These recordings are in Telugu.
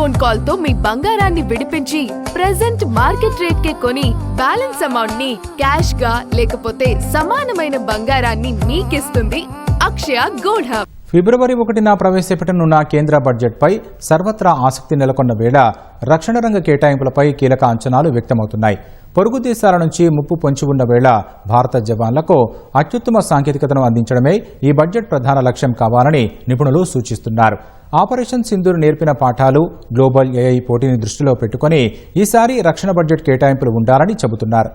ఫోన్ కాల్ తో మీ బంగారాన్ని విడిపించి ప్రెజెంట్ మార్కెట్ రేట్ కే కొని బ్యాలెన్స్ అమౌంట్ ని క్యాష్ గా లేకపోతే సమానమైన బంగారాన్ని మీకిస్తుంది అక్షయ గోల్డ్ హబ్. ఫిబ్రవరి 1న ప్రవేశపెట్టనున్న కేంద్ర బడ్జెట్పై సర్వత్రా ఆసక్తి నెలకొన్న వేళ రక్షణ రంగ కేటాయింపులపై కీలక అంచనాలు వ్యక్తమవుతున్నాయి. పొరుగు దేశాల నుంచి ముప్పు పొంచి ఉన్న వేళ భారత జవాన్లకు అత్యుత్తమ సాంకేతికతను అందించడమే ఈ బడ్జెట్ ప్రధాన లక్ష్యం కావాలని నిపుణులు సూచిస్తున్నారు. ఆపరేషన్ సింధూర్ నేర్పిన పాఠాలు, గ్లోబల్ ఏఐ పోటీని దృష్టిలో పెట్టుకుని ఈసారి రక్షణ బడ్జెట్ కేటాయింపులు ఉండాలని చెబుతున్నారు.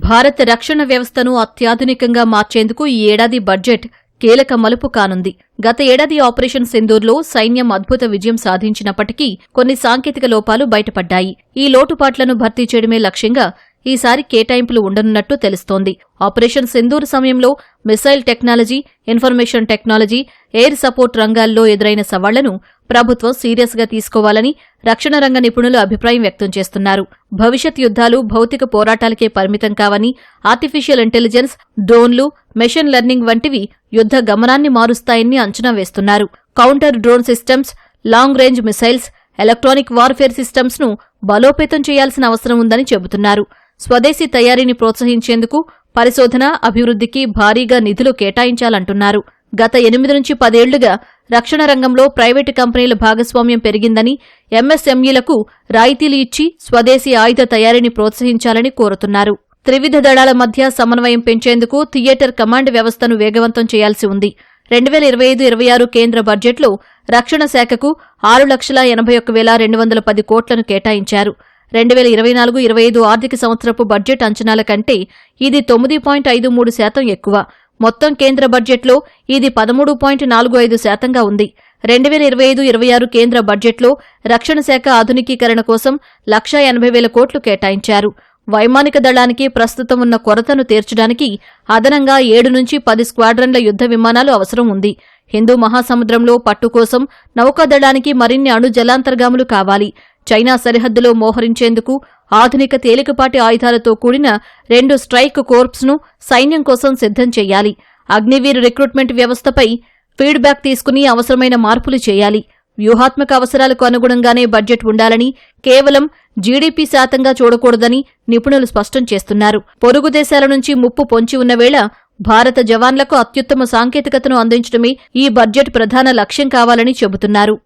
భారత రక్షణ వ్యవస్థను అత్యాధునికంగా మార్చేందుకు ఈ ఏడాది బడ్జెట్ కీలక మలుపు కానుంది. గత ఏడాది ఆపరేషన్ సింధూర్లో సైన్యం అద్భుత విజయం సాధించినప్పటికీ కొన్ని సాంకేతిక లోపాలు బయటపడ్డాయి. ఈ లోటుపాట్లను భర్తీ చేయడమే లక్ష్యంగా ఈసారి కేటాయింపులు ఉండనున్నట్టు తెలుస్తోంది. ఆపరేషన్ సింధూర్ సమయంలో missile technology, information technology, air support రంగాల్లో ఎదురైన సవాళ్లను ప్రభుత్వం సీరియస్ గా తీసుకోవాలని రక్షణ రంగ నిపుణులు అభిప్రాయం వ్యక్తం చేస్తున్నారు. భవిష్యత్ యుద్ధాలు భౌతిక పోరాటాలకే పరిమితం కావని, ఆర్టిఫిషియల్ ఇంటెలిజెన్స్, డ్రోన్లు, మెషిన్ లెర్నింగ్ వంటివి యుద్ధ గమనాన్ని మారుస్తాయని అంచనా వేస్తున్నారు. Counter drone systems, long range missiles, electronic warfare systems ను బలోపేతం చేయాల్సిన అవసరం ఉందని చెబుతున్నారు. స్వదేశీ తయారీని ప్రోత్సహించేందుకు పరిశోధన, అభివృద్ధికి భారీగా నిధులు కేటాయించాలంటున్నారు. గత 8 నుంచి 10 ఏళ్లుగా రక్షణ రంగంలో ప్రైవేటు కంపెనీల భాగస్వామ్యం పెరిగిందని, ఎంఎస్ఎంఈలకు రాయితీలు ఇచ్చి స్వదేశీ ఆయుధ తయారీని ప్రోత్సహించాలని కోరుతున్నారు. త్రివిధ దళాల మధ్య సమన్వయం పెంచేందుకు థియేటర్ కమాండ్ వ్యవస్థను వేగవంతం చేయాల్సి ఉంది. 2025-26 కేంద్ర బడ్జెట్లో రక్షణ శాఖకు 6,81,210 కోట్లను కేటాయించారు. 2024-25 ఆర్థిక సంవత్సరపు బడ్జెట్ అంచనాల కంటే ఇది 9.53% ఎక్కువ. మొత్తం కేంద్ర బడ్జెట్లో ఇది 13.45%గా ఉంది. 2025-26 కేంద్ర బడ్జెట్లో రక్షణ శాఖ ఆధునికీకరణ కోసం 1,80,000 కోట్లు కేటాయించారు. వైమానిక దళానికి ప్రస్తుతం ఉన్న కొరతను తీర్చడానికి అదనంగా 7 నుంచి 10 స్క్వాడ్రన్ల యుద్ధ విమానాలు అవసరం ఉంది. హిందూ మహాసముద్రంలో పట్టు కోసం నౌకాదళానికి మరిన్ని అణు జలాంతర్గాములు కావాలి. చైనా సరిహద్దులో మోహరించేందుకు ఆధునిక తేలికపాటి ఆయుధాలతో కూడిన 2 స్ట్రైక్ కోర్ప్స్ ను సైన్యం కోసం సిద్ధం చేయాలి. అగ్నివీర్ రిక్రూట్మెంట్ వ్యవస్థపై ఫీడ్బ్యాక్ తీసుకుని అవసరమైన మార్పులు చేయాలి. వ్యూహాత్మక అవసరాలకు అనుగుణంగానే బడ్జెట్ ఉండాలని, కేవలం జీడీపీ శాతంగా చూడకూడదని నిపుణులు స్పష్టం చేస్తున్నారు. పొరుగు దేశాల నుంచి ముప్పు పొంచి ఉన్న వేళ భారత జవాన్లకు అత్యుత్తమ సాంకేతికతను అందించడమే ఈ బడ్జెట్ ప్రధాన లక్ష్యం కావాలని చెబుతున్నారు.